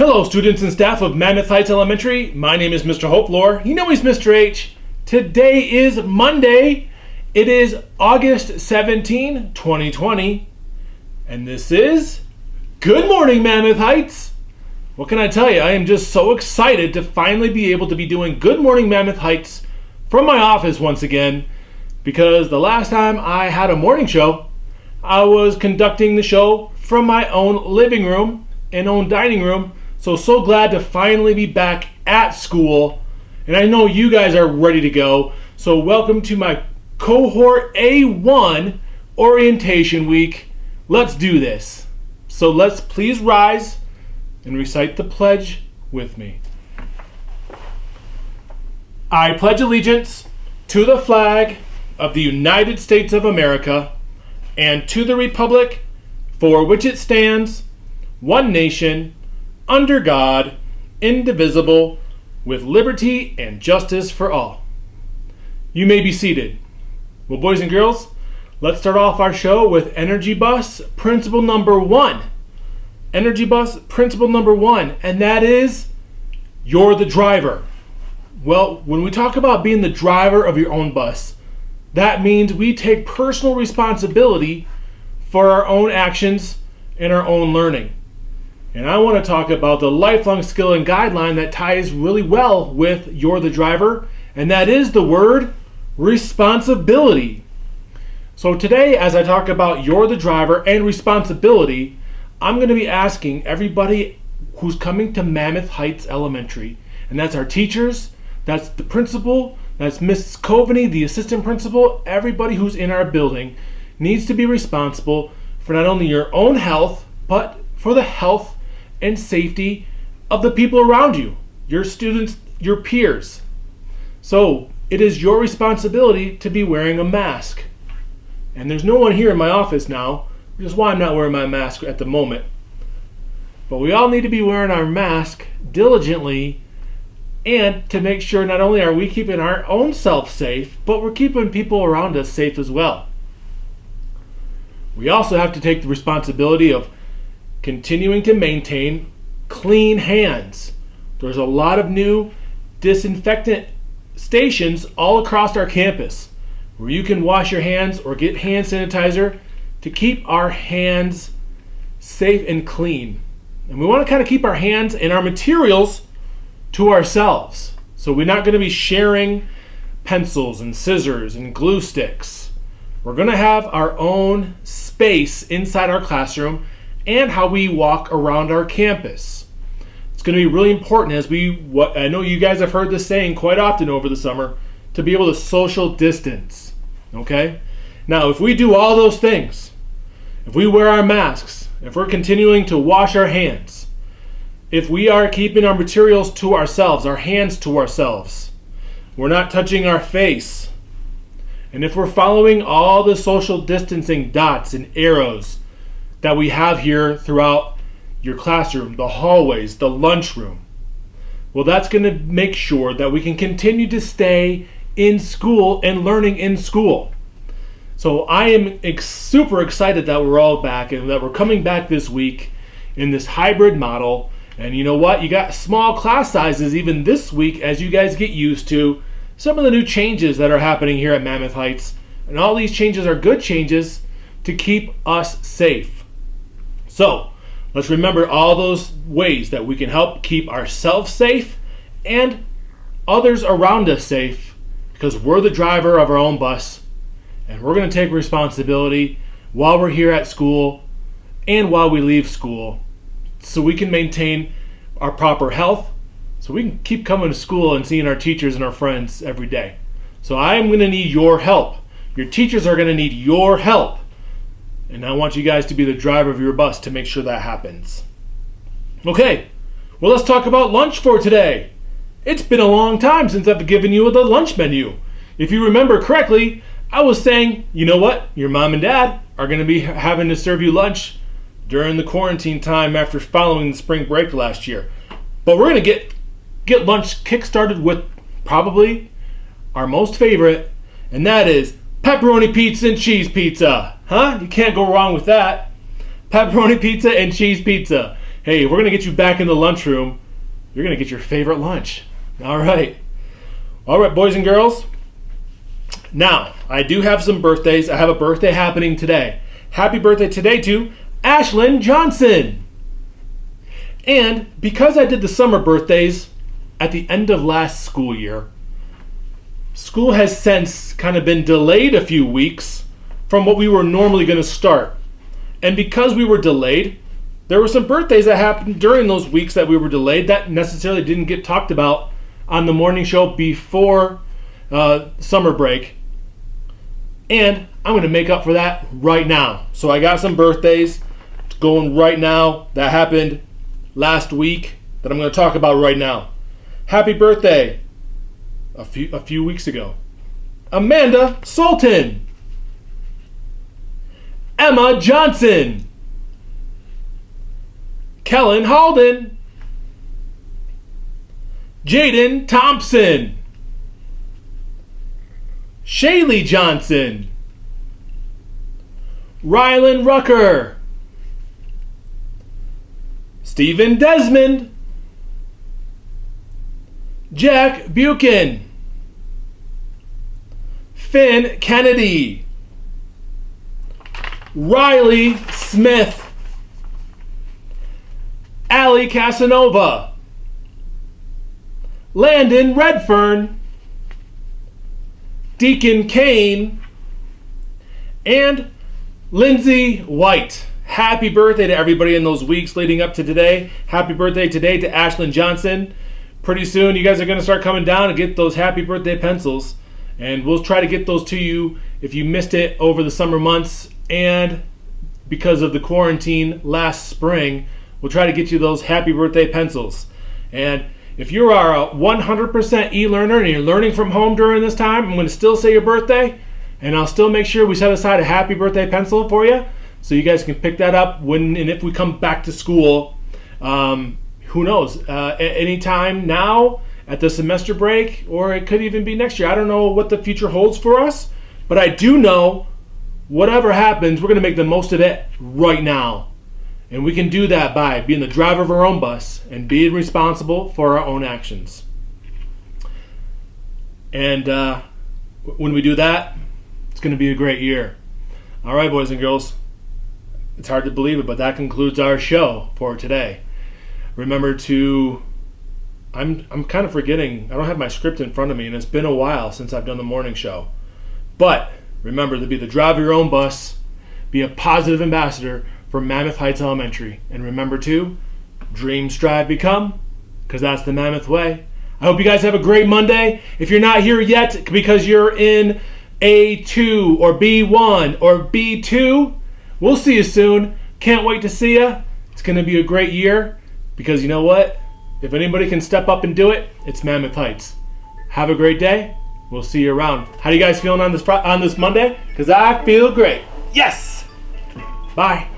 Hello, students and staff of Mammoth Heights Elementary. My name is Mr. Holtvluwer. You know he's Mr. H. Today is Monday. It is August 17, 2020. And this is Good Morning Mammoth Heights. What can I tell you? I am just so excited to finally be able to be doing Good Morning Mammoth Heights from my office once again. Because the last time I had a morning show, I was conducting the show from my own living room and own dining room. So glad to finally be back at school. And I know you guys are ready to go. So welcome to my Cohort A1 Orientation Week. Let's do this. So let's please rise and recite the pledge with me. I pledge allegiance to the flag of the United States of America and to the republic for which it stands, one nation, under God, indivisible, with liberty and justice for all. You may be seated. Well, boys and girls, let's start off our show with Energy Bus Principle number 1. Energy Bus Principle number 1, and that is, you're the driver. Well, when we talk about being the driver of your own bus, that means we take personal responsibility for our own actions and our own learning. And I want to talk about the lifelong skill and guideline that ties really well with you're the driver, and that is the word responsibility. So today, as I talk about you're the driver and responsibility, I'm going to be asking everybody who's coming to Mammoth Heights Elementary, and that's our teachers, that's the principal, that's Miss Coveney, the assistant principal, everybody who's in our building needs to be responsible for not only your own health, but for the health and safety of the people around you, your students, your peers. So it is your responsibility to be wearing a mask. And there's no one here in my office now, which is why I'm not wearing my mask at the moment. But we all need to be wearing our mask diligently, and to make sure not only are we keeping our own self safe, but we're keeping people around us safe as well. We also have to take the responsibility of continuing to maintain clean hands. There's a lot of new disinfectant stations all across our campus where you can wash your hands or get hand sanitizer to keep our hands safe and clean. And we want to kind of keep our hands and our materials to ourselves. So we're not going to be sharing pencils and scissors and glue sticks. We're going to have our own space inside our classroom and how we walk around our campus. It's going to be really important as I know you guys have heard this saying quite often over the summer, to be able to social distance. Okay? Now, if we do all those things, if we wear our masks, if we're continuing to wash our hands, if we are keeping our materials to ourselves, our hands to ourselves, we're not touching our face, and if we're following all the social distancing dots and arrows that we have here throughout your classroom, the hallways, the lunchroom, well, that's going to make sure that we can continue to stay in school and learning in school. So I am super excited that we're all back and that we're coming back this week in this hybrid model. And you know what? You got small class sizes even this week as you guys get used to some of the new changes that are happening here at Mammoth Heights. And all these changes are good changes to keep us safe. So let's remember all those ways that we can help keep ourselves safe and others around us safe, because we're the driver of our own bus, and we're going to take responsibility while we're here at school and while we leave school, so we can maintain our proper health, so we can keep coming to school and seeing our teachers and our friends every day. So I am going to need your help. Your teachers are going to need your help. And I want you guys to be the driver of your bus to make sure that happens. Okay, well, let's talk about lunch for today. It's been a long time since I've given you the lunch menu. If you remember correctly, I was saying, you know what? Your mom and dad are going to be having to serve you lunch during the quarantine time after following the spring break last year. But we're going to get lunch kick-started with probably our most favorite, and that is pepperoni pizza and cheese pizza. Huh? You can't go wrong with that. Pepperoni pizza and cheese pizza. Hey, if we're going to get you back in the lunchroom, you're going to get your favorite lunch. All right. All right, boys and girls. Now, I do have some birthdays. I have a birthday happening today. Happy birthday today to Ashlyn Johnson. And because I did the summer birthdays at the end of last school year, school has since kind of been delayed a few weeks from what we were normally going to start. And because we were delayed, there were some birthdays that happened during those weeks that we were delayed that necessarily didn't get talked about on the morning show before summer break. And I'm going to make up for that right now. So I got some birthdays going right now that happened last week that I'm going to talk about right now. Happy birthday a few weeks ago. Amanda Sultan. Emma Johnson. Kellen Halden. Jaden Thompson. Shaylee Johnson. Rylan Rucker. Stephen Desmond. Jack Buchan. Finn Kennedy. Riley Smith. Allie Casanova. Landon Redfern. Deacon Kane. And Lindsay White. Happy birthday to everybody in those weeks leading up to today. Happy birthday today to Ashlyn Johnson. Pretty soon you guys are going to start coming down and get those happy birthday pencils. And we'll try to get those to you if you missed it over the summer months. And because of the quarantine last spring, we'll try to get you those happy birthday pencils. And if you are a 100% e-learner and you're learning from home during this time, I'm going to still say your birthday. And I'll still make sure we set aside a happy birthday pencil for you, so you guys can pick that up when and if we come back to school. Who knows? Any time now at the semester break, or it could even be next year. I don't know what the future holds for us, but I do know whatever happens, we're going to make the most of it right now. And we can do that by being the driver of our own bus and being responsible for our own actions. And when we do that, it's going to be a great year. All right, boys and girls. It's hard to believe it, but that concludes our show for today. Remember to... I'm kind of forgetting. I don't have my script in front of me, and it's been a while since I've done the morning show. But remember to be the driver of your own bus. Be a positive ambassador for Mammoth Heights Elementary. And remember to dream, strive, become, because that's the Mammoth way. I hope you guys have a great Monday. If you're not here yet because you're in A2 or B1 or B2, we'll see you soon. Can't wait to see you. It's going to be a great year because you know what? If anybody can step up and do it, it's Mammoth Heights. Have a great day. We'll see you around. How are you guys feeling on this Monday? Because I feel great. Yes! Bye.